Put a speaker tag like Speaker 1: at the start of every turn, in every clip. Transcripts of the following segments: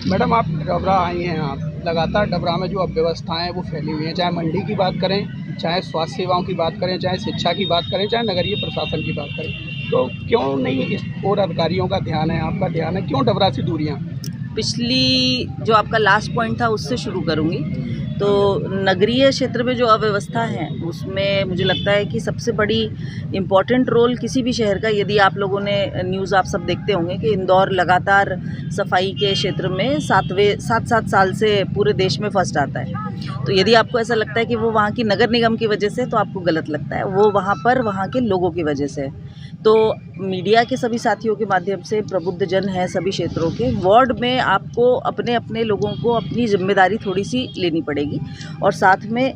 Speaker 1: Madam आप डबरा आई हैं, आप लगातार डबरा में जो अव्यवस्थाएं वो फैली हुई हैं, चाहे मंडी की बात करें, चाहे स्वास्थ्य सेवाओं की बात करें, चाहे शिक्षा की बात करें, चाहे नगरीय प्रशासन की बात करें, तो क्यों नहीं इस और अधिकारियों का ध्यान है, आपका ध्यान है, क्यों डबरा से दूरियां?
Speaker 2: पिछली जो आपका लास्ट पॉइंट था उससे शुरू करूँगी। तो नगरीय क्षेत्र में जो अव्यवस्था है उसमें मुझे लगता है कि सबसे बड़ी इम्पॉर्टेंट रोल किसी भी शहर का, यदि आप लोगों ने न्यूज़ आप सब देखते होंगे कि इंदौर लगातार सफाई के क्षेत्र में 7 साल से पूरे देश में फर्स्ट आता है। तो यदि आपको ऐसा लगता है कि वो वहाँ की नगर निगम की वजह से, तो आपको गलत लगता है। वो वहाँ पर वहाँ के लोगों की वजह से है। तो मीडिया के सभी साथियों के माध्यम से प्रबुद्ध जन हैं सभी क्षेत्रों के, वार्ड में आपको अपने अपने लोगों को अपनी जिम्मेदारी थोड़ी सी लेनी पड़ेगी। और साथ में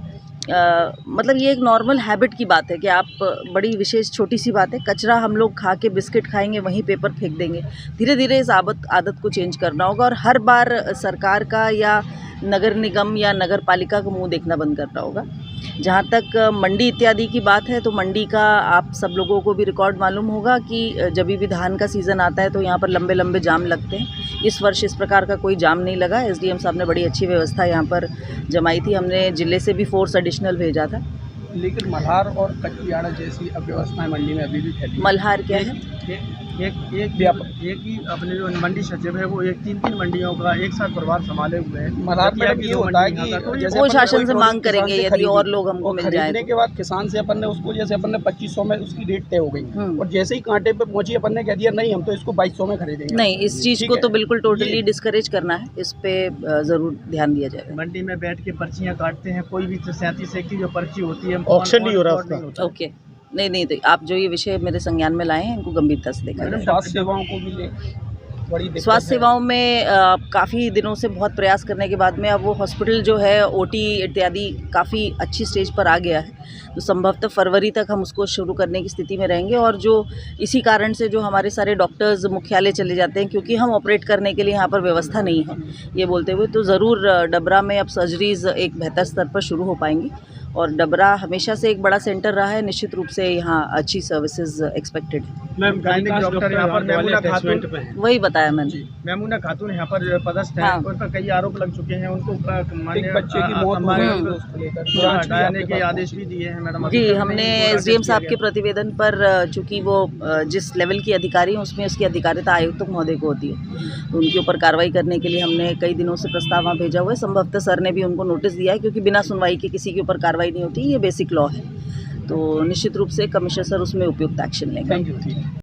Speaker 2: मतलब ये एक नॉर्मल हैबिट की बात है कि आप, बड़ी विशेष छोटी सी बात है, कचरा हम लोग खा के बिस्किट खाएंगे वहीं पेपर फेंक देंगे। धीरे धीरे इस आदत को चेंज करना होगा और हर बार सरकार का या नगर निगम या नगर पालिका का मुंह देखना बंद करना होगा। जहाँ तक मंडी इत्यादि की बात है, तो मंडी का आप सब लोगों को भी रिकॉर्ड मालूम होगा कि जब भी धान का सीज़न आता है तो यहाँ पर लंबे लंबे जाम लगते हैं। इस वर्ष इस प्रकार का कोई जाम नहीं लगा। एसडीएम साहब ने बड़ी अच्छी व्यवस्था यहाँ पर जमाई थी। हमने जिले से भी फोर्स एडिशनल भेजा था।
Speaker 1: लेकिन मल्हार और कचियाड़ा जैसी अव्यवस्थाएं मंडी में अभी भी फैली।
Speaker 2: मल्हार क्या है?
Speaker 3: एक ही अपने जो मंडी सचिव है वो 3 मंडियों का एक साथ प्रभार संभाले हुए हैं।
Speaker 1: मल्हार में ये होता है कि जैसे
Speaker 2: वो शासन से मांग करेंगे यदि और लोग हमको मिल जाए
Speaker 1: खरीदने के बाद किसान से अपन ने उसको, जैसे अपन ने 2500 में उसकी रेट तय हो गई और जैसे ही कांटे पे पहुंची अपन ने कह दिया नहीं हम तो इसको 2200 में खरीदेंगे।
Speaker 2: नहीं, इस चीज़ को तो बिल्कुल टोटली डिस्करेज करना है। इस पे ज़रूर ध्यान दिया जाएगा।
Speaker 3: मंडी में बैठ के पर्चियाँ काटते हैं, कोई भी 37 की जो पर्ची होती है
Speaker 1: ऑक्शन नहीं हो रहा उसका।
Speaker 2: ओके, नहीं, तो आप जो ये विषय मेरे संज्ञान में लाए हैं इनको गंभीरता से देखा जाए।
Speaker 1: स्वास्थ्य सेवाओं को भी ले बड़ी दिक्कत
Speaker 2: स्वास्थ्य
Speaker 1: है।
Speaker 2: सेवाओं में काफ़ी दिनों से बहुत प्रयास करने के बाद में अब वो हॉस्पिटल जो है ओटी इत्यादि काफ़ी अच्छी स्टेज पर आ गया है। तो संभवतः फरवरी तक हम उसको शुरू करने की स्थिति में रहेंगे। और जो इसी कारण से जो हमारे सारे डॉक्टर्स मुख्यालय चले जाते हैं क्योंकि हम ऑपरेट करने के लिए यहाँ पर व्यवस्था नहीं है, ये बोलते हुए, तो ज़रूर डबरा में अब सर्जरीज़ एक बेहतर स्तर पर शुरू हो पाएंगी। और डबरा हमेशा से एक बड़ा सेंटर रहा है, निश्चित रूप से यहाँ अच्छी सर्विसेज एक्सपेक्टेड है।
Speaker 3: मैम, गायनिक डॉक्टर यहाँ पर मैमूना खातून,
Speaker 2: वही बताया मैंने।
Speaker 3: मैमूना खातून यहाँ पर पदस्थ हैं।
Speaker 2: हाँ।
Speaker 3: उन पर कई आरोप लग चुके हैं। उनको
Speaker 1: एक बच्चे की मौत हो गई तो उसको लेकर
Speaker 3: हटाने के आदेश भी दिए हैं मैडम।
Speaker 2: जी, हमने एसडीएम साहब के प्रतिवेदन पर, चूँकि वो जिस लेवल की अधिकारी हैं उसमें उसकी अधिकारिता आयुक्त महोदय को होती है, तो उनके ऊपर कार्रवाई करने के लिए हमने कई दिनों से प्रस्ताव वहाँ भेजा हुआ है। संभवतः सर ने भी उनको नोटिस दिया है क्योंकि बिना सुनवाई के किसी के ऊपर कार्रवाई नहीं होती, ये बेसिक लॉ है। तो निश्चित रूप से कमिश्नर सर उसमें उपयुक्त एक्शन लेंगे।
Speaker 1: Thank you.